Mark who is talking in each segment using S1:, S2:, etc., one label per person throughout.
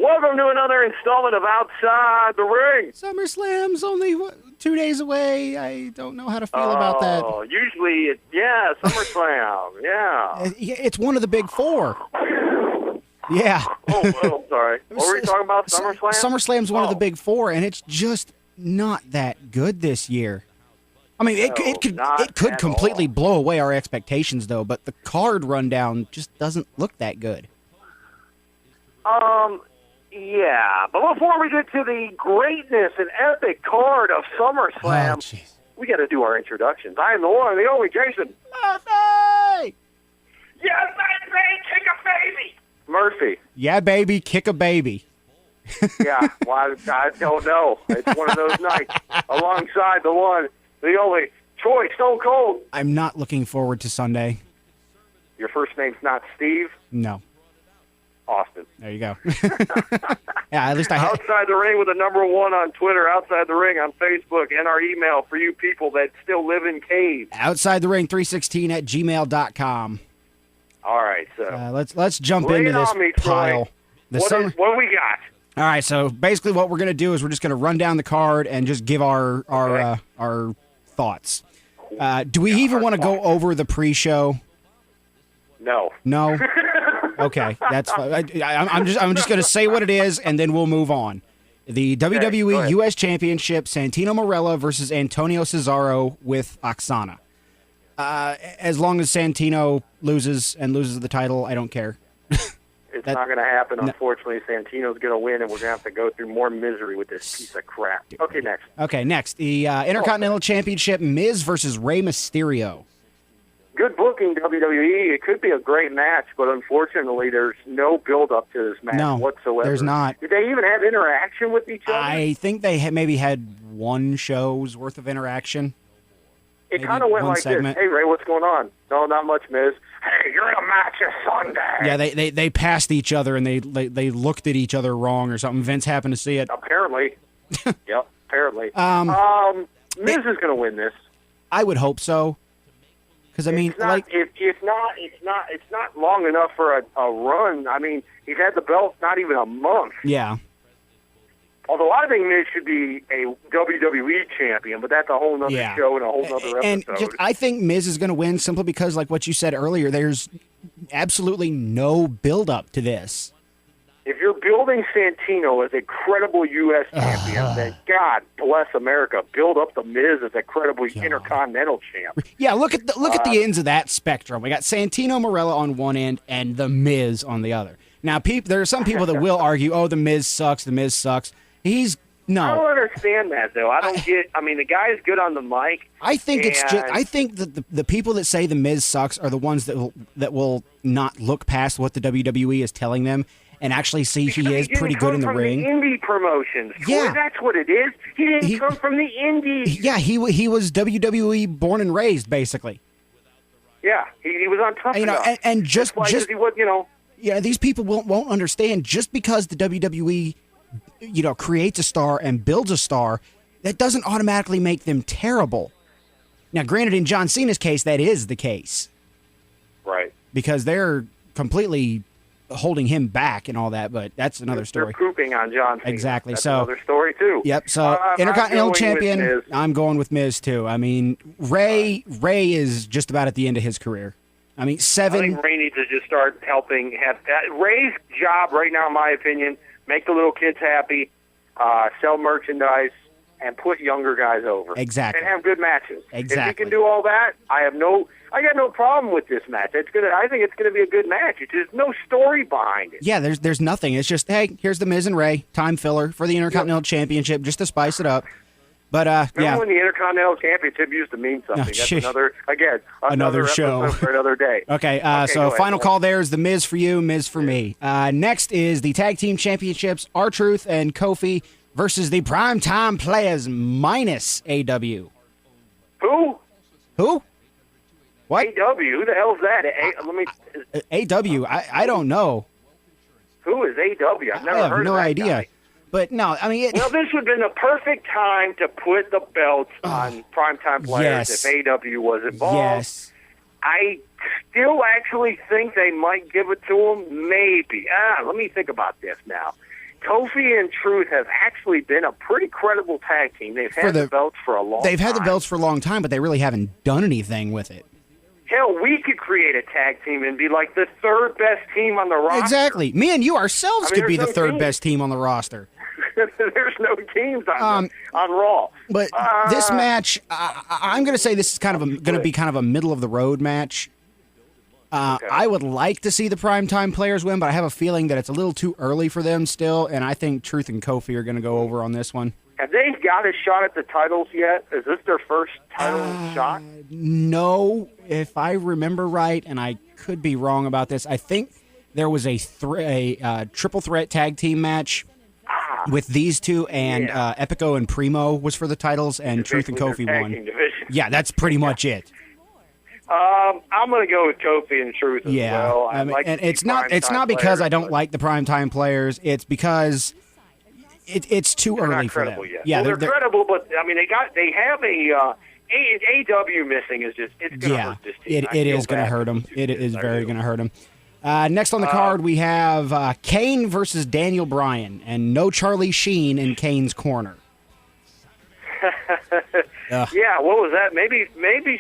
S1: Welcome to another installment of Outside the Ring.
S2: SummerSlam's only 2 days away. I don't know how to feel about that.
S1: Oh, usually, SummerSlam, yeah.
S2: It's one of the big four. Yeah.
S1: Oh, sorry. What were we talking about, SummerSlam?
S2: SummerSlam's one of the big four, and it's just not that good this year. I mean, it could completely blow away our expectations, though, but the card rundown just doesn't look that good.
S1: Yeah, but before we get to the greatness and epic card of SummerSlam, we got to do our introductions. I am the one, the only Jason.
S2: Murphy!
S1: Yeah, baby, kick a baby! Murphy.
S2: Yeah, baby, kick a baby.
S1: Yeah, well, I don't know. It's one of those nights. Alongside the one, the only, Troy Stone Cold.
S2: I'm not looking forward to Sunday.
S1: Your first name's not Steve?
S2: No.
S1: Austin.
S2: There you go. Yeah, at least I have.
S1: Outside the Ring with the number one on Twitter, Outside the Ring on Facebook, and our email for you people that still live in caves.
S2: Outside the Ring 316 at gmail.com.
S1: All right, so
S2: let's jump into this pile.
S1: What do we got?
S2: All right, so basically what we're going to do is we're just going to run down the card and just give our thoughts. Do we even want to go over the pre-show?
S1: No.
S2: No? Okay, that's fine. I'm just going to say what it is, and then we'll move on. The WWE U.S. Championship, Santino Marella versus Antonio Cesaro with Oksana. As long as Santino loses the title, I don't care.
S1: It's not going to happen, unfortunately. Santino's going to win, and we're going to have to go through more misery with this piece of crap. Okay, next. The Intercontinental Championship, Miz versus Rey Mysterio. Good booking, WWE. It could be a great match, but unfortunately, there's no build-up to this match whatsoever. There's not. Did they even have interaction with each other? I think they maybe had one show's worth of interaction. It kind of went like this. Hey, Ray, what's going on? No, not much, Miz. Hey, you're in a match this Sunday. Yeah, they passed each other, and they looked at each other wrong or something. Vince happened to see it. Apparently. Yep, apparently. Miz is going to win this. I would hope so. Because I mean, it's not long enough for a run. I mean, he's had the belt not even a month. Yeah. Although I think Miz should be a WWE champion, but that's a whole other show and a whole other episode. And I think Miz is going to win simply because, like what you said earlier, there's absolutely no build-up to this. If you're building Santino as a credible U.S. champion, then God bless America, build up the Miz as a credible Intercontinental champ. Yeah, look at the ends of that spectrum. We got Santino Marella on one end and the Miz on the other. Now, there are some people that will argue, "Oh, the Miz sucks. The Miz sucks." I don't understand that though. I don't get. I mean, the guy's good on the mic. I think I think that the people that say the Miz sucks are the ones that will not look past what the WWE is telling them and actually see he is pretty good in the ring. The indie promotions. Yeah, that's what it is. He didn't come from the indies. Yeah, he was WWE born and raised, basically. Yeah, he was on Tough Enough. And just he was, Yeah, these people won't understand just because the WWE, creates a star and builds a star, that doesn't automatically make them terrible. Now, granted, in John Cena's case, that is the case. Right. Because they're completely holding him back and all that, but that's another story. They're pooping on John Cena. Exactly. That's another story, too. Yep. So, Intercontinental Champion, I'm going with Miz, too. I mean, Ray is just about at the end of his career. I mean, I think Ray needs to just start helping. Ray's job right now, in my opinion, make the little kids happy, sell merchandise, and put younger guys over. Exactly. And have good matches. Exactly. If he can do all that, I got no problem with this match. I think it's gonna be a good match. There's no story behind it. Yeah, there's nothing. It's just, hey, here's the Miz and Ray, time filler for the Intercontinental Championship, just to spice it up. But remember when the Intercontinental Championship used to mean something? That's another show for another day. Okay, so final call there is the Miz for you, Miz for me. Next is the Tag Team Championships, R-Truth and Kofi versus the Primetime Players minus AW. Who? What? AW? Who the hell is that? AW? I don't know. Who is AW? I've never heard of that. I have no idea. Guy. But no, I mean... this would have been the perfect time to put the belts on Primetime Players if AW was involved. Yes. I still actually think they might give it to him. Maybe. Let me think about this now. Kofi and Truth have actually been a pretty credible tag team. They've had the belts for a long time.
S2: They've had the belts for a long time, but they really haven't done anything with it.
S1: Hell, we could create a tag team and be like the third best team on the roster.
S2: Exactly. Me and you ourselves could be the third best team on the roster.
S1: There's no teams on Raw.
S2: But this match, I'm going to say this is kind of going to be kind of a middle of the road match. Okay. I would like to see the primetime players win, but I have a feeling that it's a little too early for them still, and I think Truth and Kofi are going to go over on this one.
S1: Have they got a shot at the titles yet? Is this their first title shot?
S2: No, if I remember right, and I could be wrong about this, I think there was a triple threat tag team match with these two, and Epico and Primo was for the titles, and Truth and Kofi won. Yeah, that's pretty much it.
S1: I'm going to go with Kofi and Truth as well.
S2: I mean, and it's not because I don't like the primetime players. It's because it's too early for them.
S1: Yet. Yeah, well, they're credible, but I mean they have a AW missing is just it's going to hurt this team.
S2: It is going to hurt them. It is very going to hurt them. Next on the card, we have Kane versus Daniel Bryan, and no Charlie Sheen in Kane's corner.
S1: Yeah, what was that? Maybe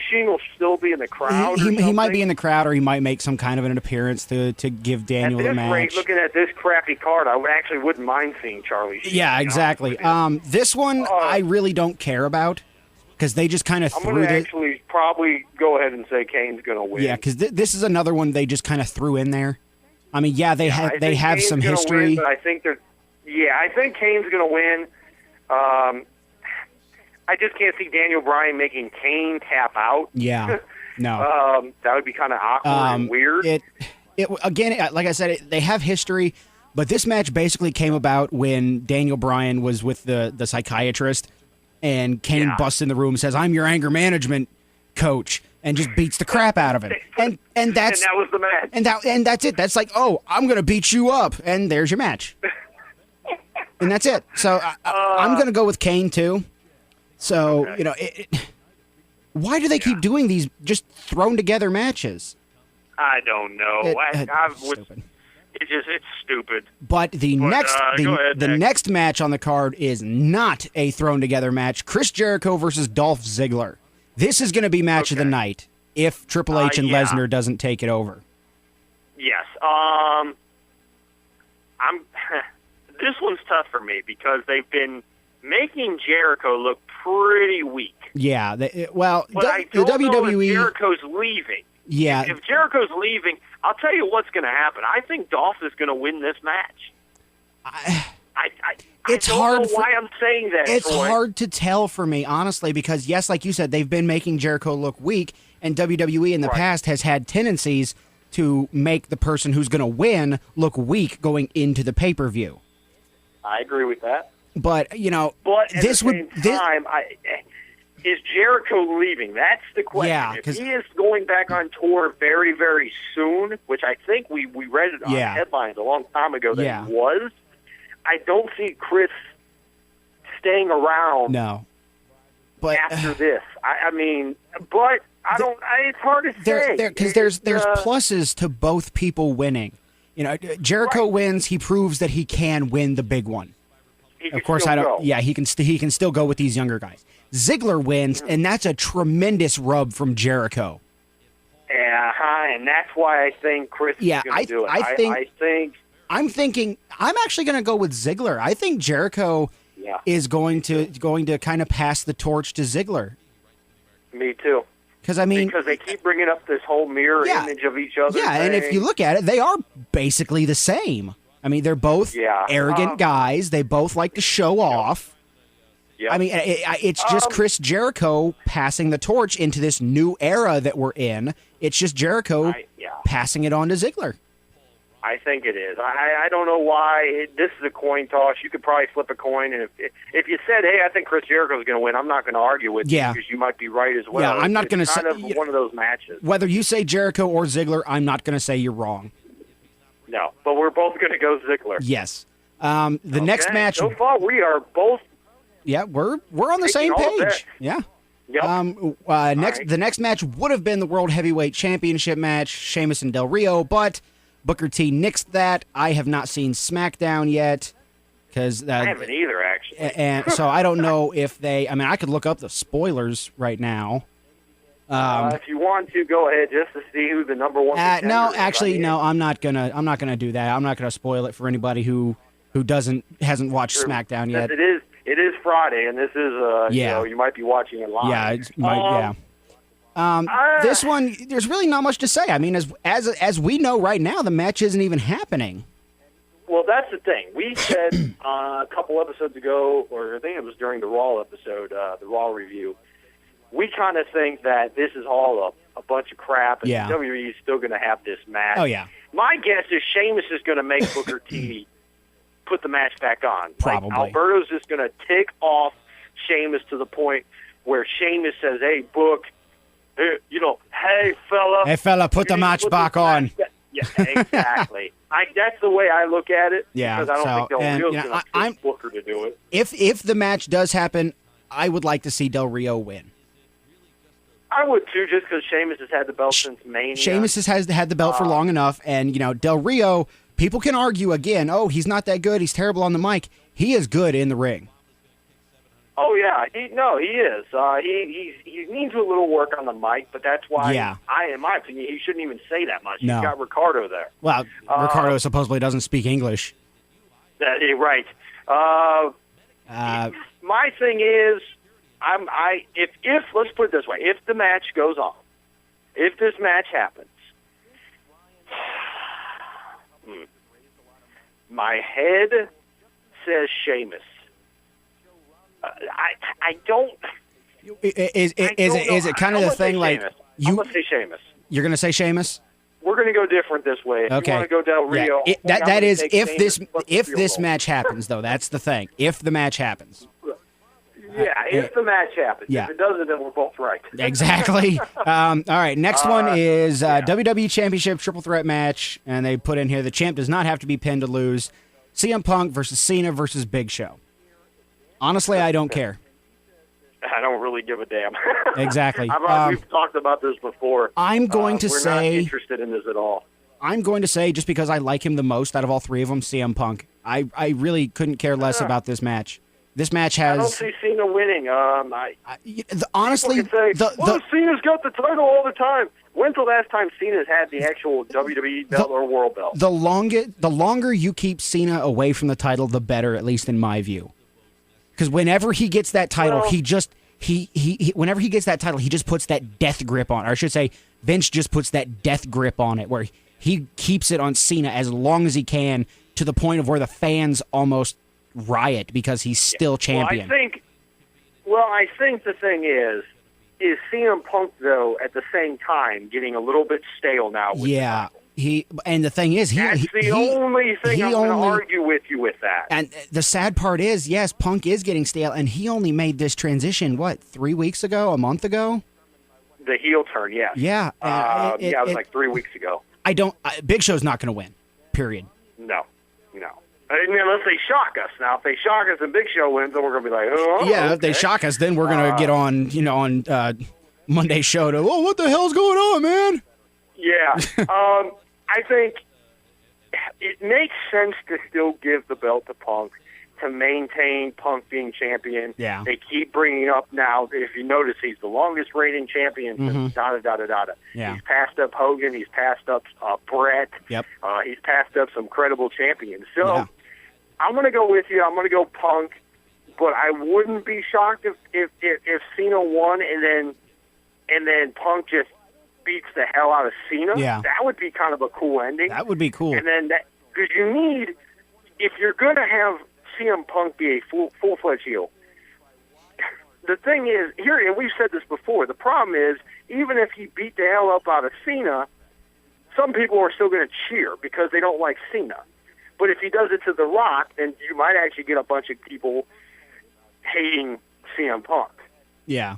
S1: Sheen will still be in the crowd.
S2: He might be in the crowd, or he might make some kind of an appearance to give Daniel the match.
S1: Rate, looking at this crappy card, I wouldn't mind seeing Charlie Sheen.
S2: Yeah, exactly. This one I really don't care about because they just kind of threw it. I'm going to
S1: actually probably go ahead and say Kane's going to win.
S2: Yeah, because this is another one they just kind of threw in there. I mean, they have some history.
S1: Win, but I think Kane's going to win. I just can't see Daniel Bryan making Kane tap out.
S2: Yeah, no.
S1: That would be kind of awkward and weird.
S2: Again, like I said, they have history, but this match basically came about when Daniel Bryan was with the psychiatrist, and Kane busts in the room and says, "I'm your anger management coach," and just beats the crap out of him. And that
S1: was the match.
S2: And that's it. That's like, oh, I'm going to beat you up, and there's your match. And that's it. So I'm going to go with Kane too. So, why do they keep doing these just thrown together matches?
S1: I don't know. It's stupid.
S2: But the next match on the card is not a thrown together match. Chris Jericho versus Dolph Ziggler. This is going to be match of the night if Triple H and Lesnar doesn't take it over.
S1: Yes. This one's tough for me because they've been making Jericho look pretty weak.
S2: Yeah,
S1: but I don't know if Jericho's leaving.
S2: Yeah.
S1: If Jericho's leaving, I'll tell you what's going to happen. I think Dolph is going to win this match.
S2: It's hard.
S1: Know why I'm saying that.
S2: It's
S1: Troy.
S2: hard to tell for me, honestly, because yes, like you said, they've been making Jericho look weak, and WWE in the past has had tendencies to make the person who's going to win look weak going into the pay-per-view.
S1: I agree with that.
S2: But
S1: is Jericho leaving? That's the question.
S2: Yeah,
S1: if he is going back on tour very, very soon, which I think we read it on headlines a long time ago that he was, I don't see Chris staying around.
S2: No, but
S1: after this, but I don't. It's hard to say
S2: because there's pluses to both people winning. Jericho wins. He proves that he can win the big one. Of course, I don't. Go. Yeah, he can still go with these younger guys. Ziggler wins, and that's a tremendous rub from Jericho.
S1: And that's why I think Chris is going to do it.
S2: I'm actually going to go with Ziggler. I think Jericho is going to kind of pass the torch to Ziggler.
S1: Me too.
S2: Because
S1: they keep bringing up this whole mirror image of each other.
S2: Yeah, and if you look at it, they are basically the same. They're both arrogant guys. They both like to show off. Yep. It's just Chris Jericho passing the torch into this new era that we're in. It's just Jericho passing it on to Ziggler.
S1: I think it is. I don't know why. This is a coin toss. You could probably flip a coin, and if you said, "Hey, I think Chris Jericho's going to win," I'm not going to argue with you because you might be right as well.
S2: Yeah, I'm not going to say
S1: kind of one of those matches.
S2: Whether you say Jericho or Ziggler, I'm not going to say you're wrong.
S1: No, but we're both going to go Ziggler.
S2: Yes. The next match.
S1: So far, we are both.
S2: Yeah, we're on the same page. Yeah.
S1: Yep.
S2: The next match would have been the World Heavyweight Championship match, Sheamus and Del Rio, but Booker T nixed that. I have not seen SmackDown yet. Because
S1: I haven't either, actually.
S2: And so I don't know if they. I mean, I could look up the spoilers right now.
S1: If you want to, go ahead just to see who the number one.
S2: No, actually, no. I'm not gonna do that. I'm not gonna spoil it for anybody who hasn't watched SmackDown yet.
S1: It is Friday, and this is you might be watching it live.
S2: This one, there's really not much to say. I mean, as we know right now, the match isn't even happening.
S1: Well, that's the thing. We said a couple episodes ago, or I think it was during the Raw episode, the Raw review, we kind of think that this is all a bunch of crap, and WWE is still going to have this match.
S2: Oh, yeah.
S1: My guess is Sheamus is going to make Booker T put the match back on.
S2: Probably.
S1: Like, Alberto's just going to tick off Sheamus to the point where Sheamus says, hey, Book, hey, fella.
S2: Hey, fella, put the match back on.
S1: Yeah, exactly. That's the way I look at it.
S2: Yeah,
S1: because I don't think Del Rio's going to push Booker to do it.
S2: If the match does happen, I would like to see Del Rio win.
S1: I would too, just because Sheamus has had the belt since Mania.
S2: Sheamus has had the belt for long enough, and Del Rio. People can argue again. Oh, he's not that good. He's terrible on the mic. He is good in the ring.
S1: Oh yeah, he is. He needs a little work on the mic, but that's why.
S2: Yeah.
S1: In my opinion, he shouldn't even say that much.
S2: No.
S1: He's got Ricardo there.
S2: Well, Ricardo supposedly doesn't speak English.
S1: Right. My thing is, if let's put it this way, if the match goes on, if this match happens, my head says Sheamus. I don't.
S2: Is it kind of the thing like
S1: I'm gonna say Sheamus.
S2: You're gonna say Sheamus?
S1: We're gonna go different this way. If
S2: okay.
S1: You want to go Del Rio?
S2: Yeah. That is if this match happens though. That's the thing. If the match happens.
S1: Yeah, if the match happens.
S2: Yeah.
S1: If it doesn't, then we're both right.
S2: Exactly. All right, next one is WWE Championship Triple Threat match, and they put in here the champ does not have to be pinned to lose. CM Punk versus Cena versus Big Show. Honestly, I don't care.
S1: I don't really give a damn.
S2: Exactly.
S1: We've talked about this before.
S2: I'm going to
S1: we're
S2: say...
S1: not interested in this at all.
S2: I'm going to say, just because I like him the most out of all three of them, CM Punk. I really couldn't care less about this match. This match has...
S1: I don't see Cena winning.
S2: Honestly...
S1: Cena's got the title all the time. When's the last time Cena's had the actual WWE belt or world belt?
S2: The longer you keep Cena away from the title, the better, at least in my view. Because whenever he gets that title, whenever he gets that title, he just puts that death grip on it. Or I should say, Vince just puts that death grip on it, where he keeps it on Cena as long as he can, to the point of where the fans almost riot because he's still champion.
S1: I think the thing is CM Punk, though, at the same time, getting a little bit stale now.
S2: And the thing is,
S1: that's the only thing I'm going to argue with you with that.
S2: And the sad part is, yes, Punk is getting stale, and he only made this transition, 3 weeks ago, a month ago?
S1: The heel turn, yes.
S2: Yeah.
S1: It was like 3 weeks ago.
S2: Big Show's not going to win, period.
S1: No. I mean, unless they shock us. Now, if they shock us and Big Show wins, then we're going to be like, oh,
S2: yeah,
S1: okay.
S2: If they shock us, then we're going to get on, Monday's show to, what the hell's going on, man?
S1: Yeah. I think it makes sense to still give the belt to Punk to maintain Punk being champion.
S2: Yeah.
S1: They keep bringing up now, if you notice, he's the longest reigning champion since da-da-da-da-da.
S2: Yeah.
S1: He's passed up Hogan. He's passed up Brett.
S2: Yep.
S1: He's passed up some credible champions. So I'm going to go with you. I'm going to go Punk, but I wouldn't be shocked if Cena won and then Punk just beats the hell out of Cena.
S2: Yeah.
S1: That would be kind of a cool ending.
S2: That would be cool.
S1: And then because you need, if you're going to have CM Punk be a full-fledged heel, the thing is, here, and we've said this before, the problem is, even if he beat the hell up out of Cena, some people are still going to cheer because they don't like Cena. But if he does it to The Rock, then you might actually get a bunch of people hating CM Punk.
S2: Yeah.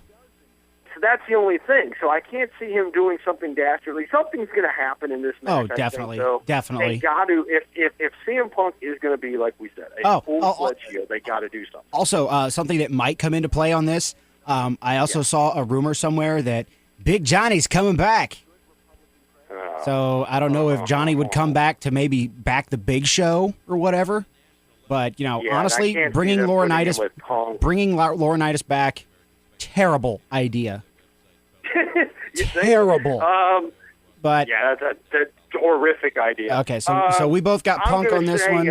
S1: So that's the only thing. So I can't see him doing something dastardly. Something's going to happen in this match.
S2: Oh, definitely.
S1: Definitely. They got to, if CM Punk is going to be, like we said, a full-fledged heel, they got to do something.
S2: Also, something that might come into play on this, I also saw a rumor somewhere that Big Johnny's coming back. So I don't know if Johnny would come back to maybe back the Big Show or whatever. But, honestly, bringing Laurinaitis back, terrible idea. Terrible. But
S1: that's a horrific idea.
S2: Okay, so we both got Punk on this one.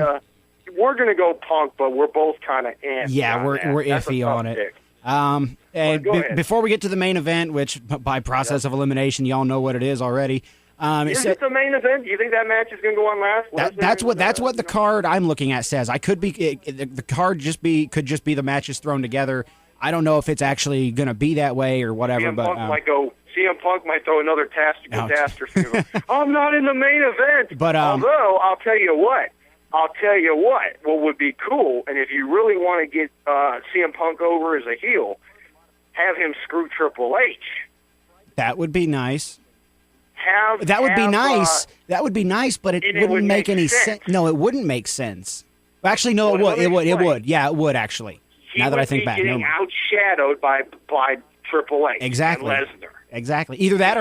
S1: We're going to go Punk, but we're both kind of antsy.
S2: Yeah, we're iffy on it. And before we get to the main event, which by process of elimination, y'all know what it is already.
S1: Is it the main event? Do you think that match is going to go on last?
S2: That's what the card I'm looking at says. I could be the card could just be the matches thrown together. I don't know if it's actually going to be that way or whatever.
S1: CM Punk might throw another catastrophe. I'm not in the main event.
S2: But
S1: although I'll tell you what would be cool, and if you really want to get CM Punk over as a heel, have him screw Triple H.
S2: That would be nice. That would be nice, but it wouldn't make any sense. No, it wouldn't make sense. Actually, no, it would. It would. Yeah, it would actually. Now that I think back,
S1: getting outshadowed by Triple H.
S2: Exactly.
S1: And Lesnar.
S2: Exactly. Either that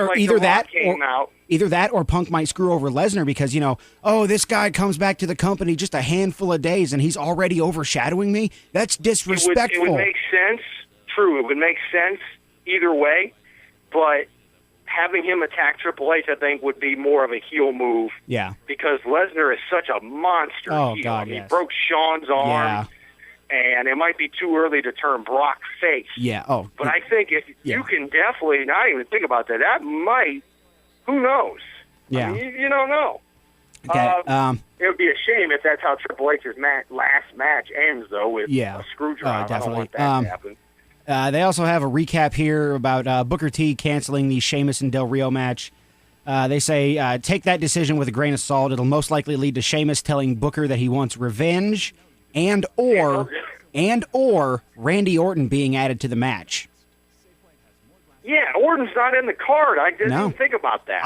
S2: or Punk might screw over Lesnar because, this guy comes back to the company just a handful of days and he's already overshadowing me. That's disrespectful.
S1: It would make sense. True. It would make sense either way, but having him attack Triple H, I think, would be more of a heel move.
S2: Yeah.
S1: Because Lesnar is such a monster heel.
S2: God, yes.
S1: He broke Shawn's arm.
S2: Yeah.
S1: And it might be too early to turn Brock face.
S2: Yeah.
S1: But I think if you can definitely not even think about that, that might, who knows?
S2: Yeah.
S1: I mean, you don't know.
S2: Okay.
S1: It would be a shame if that's how Triple H's last match ends, though, with a screw job.
S2: Definitely.
S1: I don't want that to happen.
S2: They also have a recap here about Booker T canceling the Sheamus and Del Rio match. They say, take that decision with a grain of salt. It'll most likely lead to Sheamus telling Booker that he wants revenge and or Randy Orton being added to the match.
S1: Yeah, Orton's not in the card. I didn't even think about that.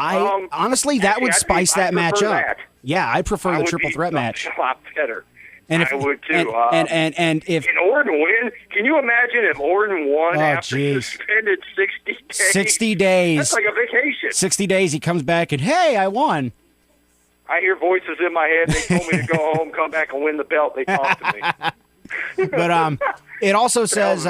S2: Honestly, that would spice that match up.
S1: That.
S2: Yeah, I prefer the triple threat match.
S1: A lot better.
S2: And
S1: I would too.
S2: And if
S1: can Orton win? Can you imagine if Orton won after suspended 60 days?
S2: 60 days.
S1: That's like a vacation.
S2: 60 days. He comes back and hey, I won.
S1: I hear voices in my head. They told me to go home, come back, and win the belt. They talked to me.
S2: But it also says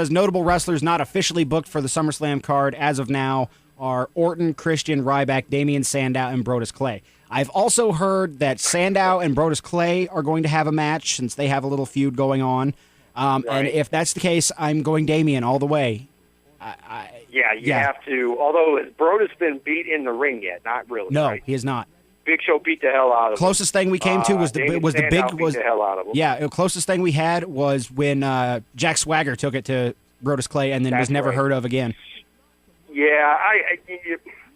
S2: notable wrestlers not officially booked for the SummerSlam card as of now are Orton, Christian, Ryback, Damian Sandow, and Brodus Clay. I've also heard that Sandow and Brodus Clay are going to have a match since they have a little feud going on. And if that's the case, I'm going Damian all the way.
S1: You have to. Although has Brodus been beat in the ring yet? Not really.
S2: No,
S1: right?
S2: he is not.
S1: Big Show beat the hell out of him.
S2: Closest thing we came to was the
S1: hell out of him.
S2: Yeah, the closest thing we had was when Jack Swagger took it to Brodus Clay and then was never heard of again.
S1: Yeah,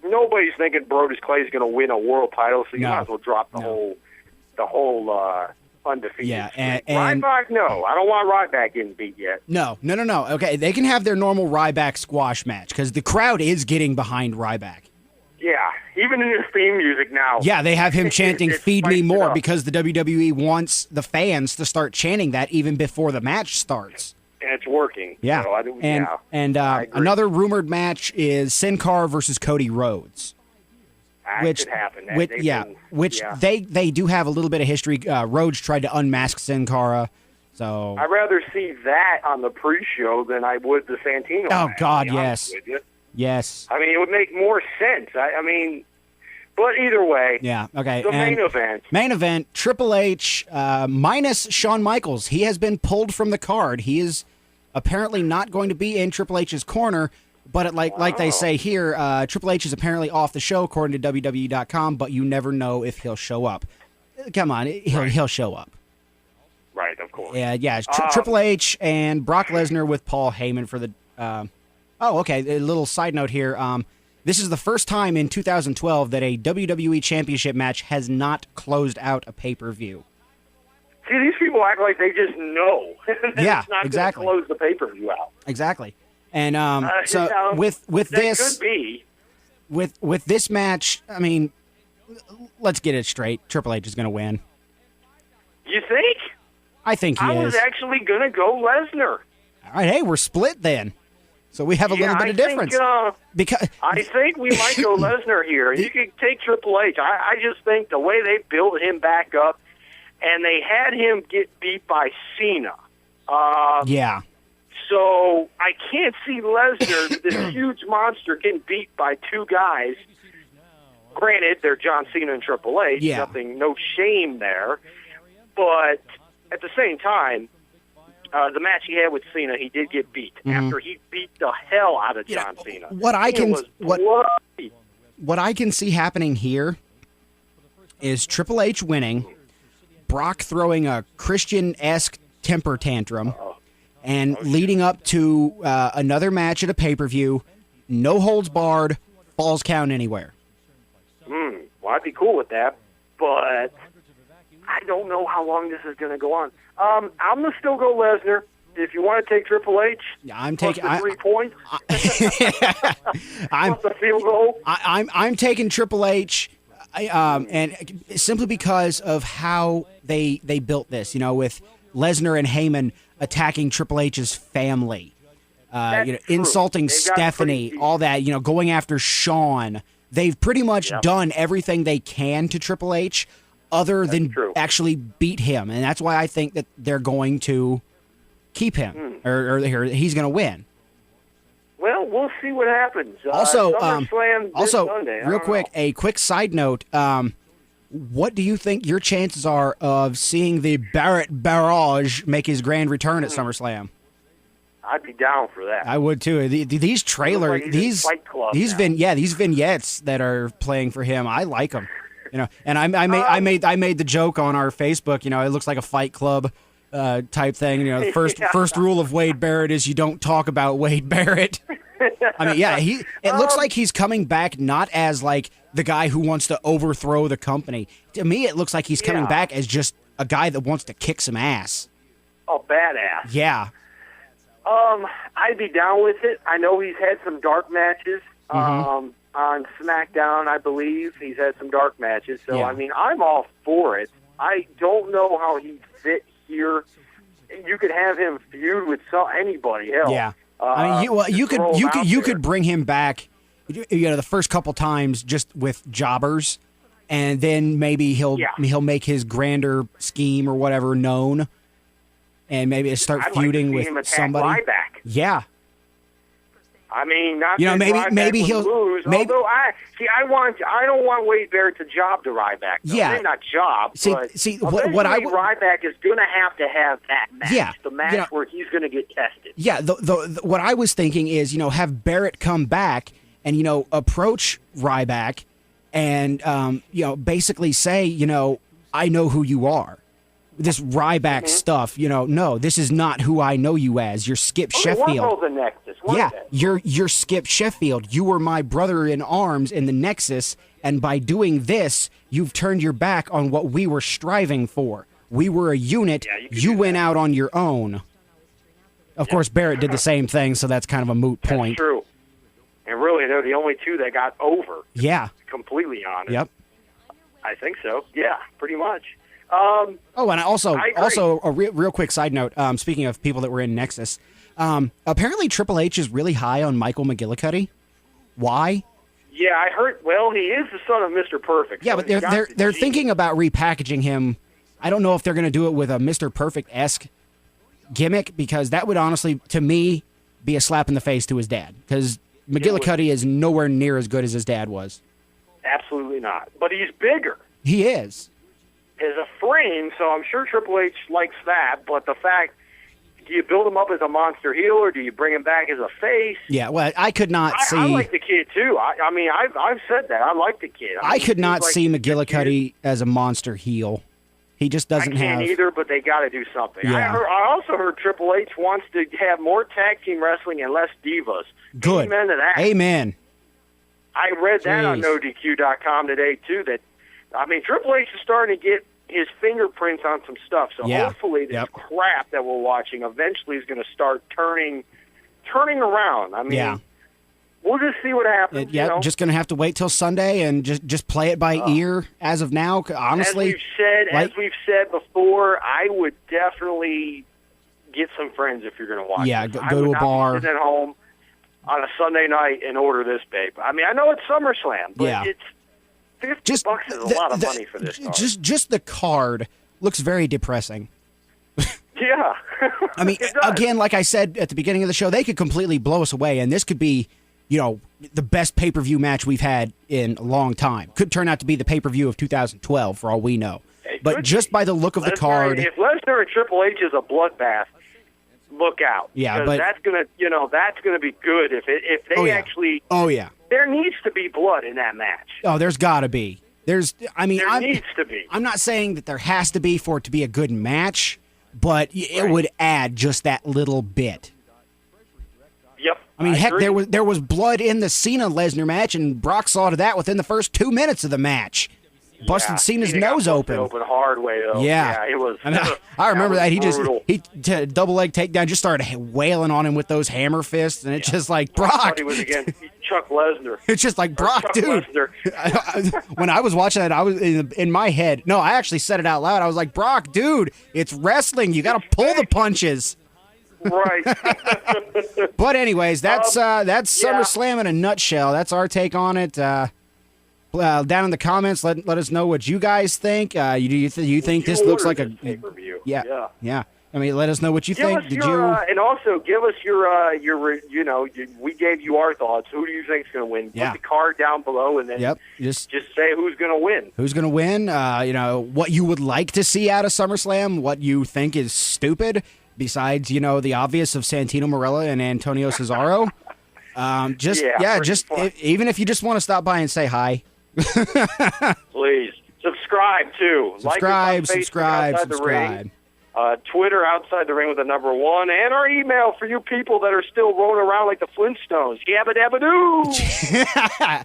S1: nobody's thinking Brodus Clay is going to win a world title, so you might as well drop the whole undefeated.
S2: Yeah, and
S1: Ryback, no, I don't want Ryback getting beat yet.
S2: No. Okay, they can have their normal Ryback squash match because the crowd is getting behind Ryback.
S1: Yeah, even in his theme music now.
S2: Yeah, they have him chanting "Feed me more" because the WWE wants the fans to start chanting that even before the match starts.
S1: And it's working.
S2: Yeah,
S1: so
S2: another rumored match is Sin Cara versus Cody Rhodes.
S1: That could happen.
S2: They do have a little bit of history. Rhodes tried to unmask Sin Cara, so
S1: I'd rather see that on the pre-show than I would the Santino.
S2: Oh
S1: match,
S2: God, yes. Yes.
S1: I mean, it would make more sense. I mean, but either way.
S2: Yeah, okay.
S1: The main event.
S2: Main event, Triple H minus Shawn Michaels. He has been pulled from the card. He is apparently not going to be in Triple H's corner, but like they say here, Triple H is apparently off the show according to WWE.com, but you never know if he'll show up. Come on, he'll show up.
S1: Right, of course.
S2: Yeah. Triple H and Brock Lesnar with Paul Heyman for the... A little side note here. This is the first time in 2012 that a WWE Championship match has not closed out a pay-per-view.
S1: See, these people act like they just know.
S2: Yeah,
S1: it's not
S2: exactly.
S1: Going to close the pay-per-view out.
S2: Exactly. And with this,
S1: could be.
S2: with this match, I mean, let's get it straight. Triple H is going to win.
S1: You think?
S2: I think he is.
S1: I was actually going to go Lesnar.
S2: All right, hey, we're split then. So we have a little bit of difference. Because
S1: I think we might go Lesnar here. You could take Triple H. I just think the way they built him back up, and they had him get beat by Cena.
S2: Yeah.
S1: So I can't see Lesnar, this huge monster, getting beat by two guys. Granted, they're John Cena and Triple H.
S2: Yeah.
S1: No shame there. But at the same time, the match he had with Cena, he did get beat after he beat the hell out of John Cena.
S2: What I can see happening here is Triple H winning, Brock throwing a Christian-esque temper tantrum, and leading up to another match at a pay-per-view, no holds barred, falls count anywhere.
S1: Well, I'd be cool with that, but I don't know how long this is going to go on. I'm going to still go Lesnar. If you want to take Triple H,
S2: I'm taking
S1: 3 points.
S2: I'm
S1: the field goal.
S2: I'm taking Triple H, and simply because of how they built this. With Lesnar and Heyman attacking Triple H's family, insulting Stephanie, all that. Going after Shawn. They've pretty much done everything they can to Triple H, other than actually beat him, and that's why I think that they're going to keep him, or he's going to win.
S1: Well, we'll see what happens.
S2: Also,
S1: SummerSlam this Sunday.
S2: Real quick, a quick side note. What do you think your chances are of seeing the Barrett Barrage make his grand return at SummerSlam?
S1: I'd be down for that.
S2: I would too. These trailers, these vignettes that are playing for him, I like them. And I made the joke on our Facebook. It looks like a Fight Club type thing. The first rule of Wade Barrett is you don't talk about Wade Barrett. It looks like he's coming back not as like the guy who wants to overthrow the company. To me, it looks like he's coming back as just a guy that wants to kick some ass.
S1: Oh, badass.
S2: Yeah.
S1: I'd be down with it. I know he's had some dark matches on SmackDown, I believe. He's had some dark matches. So, I'm all for it. I don't know how he'd fit here. You could have him feud with anybody else.
S2: Yeah. You could bring him back, the first couple times just with jobbers, and then maybe he'll make his grander scheme or whatever known. And maybe start feuding with somebody.
S1: Ryback.
S2: Yeah.
S1: Maybe he'll lose. Although I don't want Wade Barrett to job to Ryback. Though.
S2: Yeah,
S1: not job. What Ryback is going to have that match.
S2: Yeah,
S1: the match where he's going to get tested.
S2: Yeah. What I was thinking is, have Barrett come back and approach Ryback and basically say, I know who you are. This Ryback stuff, no, this is not who I know you as. You're Skip Sheffield.
S1: The Nexus.
S2: You're Skip Sheffield. You were my brother in arms in the Nexus, and by doing this, you've turned your back on what we were striving for. We were a unit. You went out on your own. Of course, Barrett did the same thing, so that's kind of a moot point.
S1: That's true. And really, they're the only two that got over.
S2: Yeah.
S1: Completely honest.
S2: Yep.
S1: I think so. Yeah, pretty much.
S2: And also a real quick side note. Speaking of people that were in Nexus, apparently Triple H is really high on Michael McGillicuddy. Why?
S1: Yeah, I heard. Well, he is the son of Mr. Perfect.
S2: Yeah,
S1: so
S2: but they're thinking about repackaging him. I don't know if they're going to do it with a Mr. Perfect-esque gimmick, because that would honestly, to me, be a slap in the face to his dad. Because McGillicuddy is nowhere near as good as his dad was.
S1: Absolutely not. But he's bigger.
S2: He is.
S1: As a frame, so I'm sure Triple H likes that, but the fact, do you build him up as a monster heel, or do you bring him back as a face?
S2: Yeah, well, I could not see...
S1: I like the kid, too. I've said that. I like the kid.
S2: I could not see McGillicuddy as a monster heel. He just doesn't have...
S1: I can't either, but they got to do something.
S2: Yeah.
S1: I also heard Triple H wants to have more tag team wrestling and less divas.
S2: Good.
S1: Amen to that.
S2: Amen.
S1: I read that on NoDQ.com today, too, that, Triple H is starting to get his fingerprints on some stuff. So hopefully this crap that we're watching eventually is going to start turning around. We'll just see what happens.
S2: Just going to have to wait till Sunday and just play it by ear as of now. Honestly,
S1: as we've said before, I would definitely get some friends if you're going to watch.
S2: Yeah,
S1: this.
S2: go to a bar.
S1: Sit at home on a Sunday night and order this, babe. I know it's SummerSlam, but it's $50 is a lot of money for this card.
S2: Just the card looks very depressing.
S1: Yeah.
S2: I mean, again, like I said at the beginning of the show, they could completely blow us away, and this could be, the best pay-per-view match we've had in a long time. Could turn out to be the pay-per-view of 2012, for all we know. But just by the look of the card,
S1: if Lesnar and Triple H is a bloodbath, look out.
S2: Yeah, but
S1: that's gonna be good if they actually.
S2: Oh yeah.
S1: There needs to be blood in that match.
S2: Oh, there's got to be. There needs
S1: to be.
S2: I'm not saying that there has to be for it to be a good match, but it would add just that little bit.
S1: Yep.
S2: I mean, heck,
S1: agree.
S2: there was blood in the Cena-Lesnar match, and Brock saw to that within the first 2 minutes of the match. Busted Cena's nose open.
S1: Open hard way though.
S2: Yeah,
S1: it was.
S2: I remember that.
S1: Brutal.
S2: He double leg takedown, just started wailing on him with those hammer fists, and it's just like Brock.
S1: I thought he was against Chuck Lesnar.
S2: It's just like Brock, dude. When I was watching that, I was in my head. No, I actually said it out loud. I was like, Brock, dude, it's wrestling. You got to pull the punches.
S1: Right.
S2: But anyways, that's SummerSlam in a nutshell. That's our take on it. Down in the comments, let us know what you guys think. You think this looks like a
S1: pay-per-view?
S2: Yeah. I mean, let us know what you think.
S1: Did you? And also give us your we gave you our thoughts. Who do you think is going to win?
S2: Yeah.
S1: Put the card down below, and then just say who's going to win.
S2: Who's going to win? What you would like to see out of SummerSlam. What you think is stupid. Besides, the obvious of Santino Marella and Antonio Cesaro. Even if you just want to stop by and say hi.
S1: Please subscribe too.
S2: Subscribe.
S1: Twitter Outside the Ring with the number 1, and our email for you people that are still rolling around like the Flintstones. Yabba dabba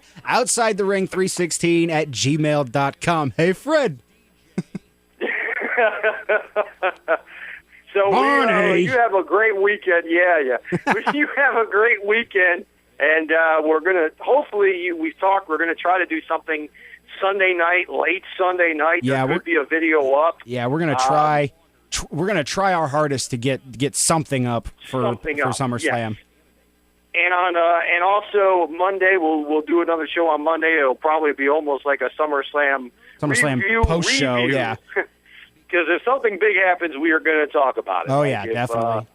S1: doo.
S2: Outside the Ring 316 at gmail.com. Hey Fred.
S1: So you have a great weekend. Yeah. You have a great weekend. And we're going to, hopefully, we've talked, we're going to try to do something Sunday night, late Sunday night.
S2: Yeah,
S1: there could be a video up.
S2: Yeah, we're going to try. We're going to try our hardest to get something up for SummerSlam.
S1: Yes. And also Monday, we'll do another show on Monday. It'll probably be almost like a SummerSlam
S2: post show. Yeah.
S1: Because if something big happens, we are going to talk about it.
S2: Oh, yeah, definitely.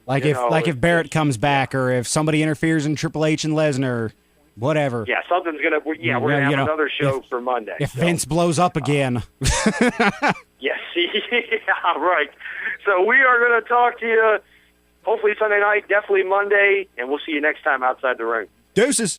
S2: If Barrett comes back, or if somebody interferes in Triple H and Lesnar, whatever.
S1: Yeah, something's gonna. We're gonna have another show for Monday.
S2: If Vince blows up again.
S1: Yes, yeah, right. So we are gonna talk to you. Hopefully Sunday night, definitely Monday, and we'll see you next time outside the ring.
S2: Deuces.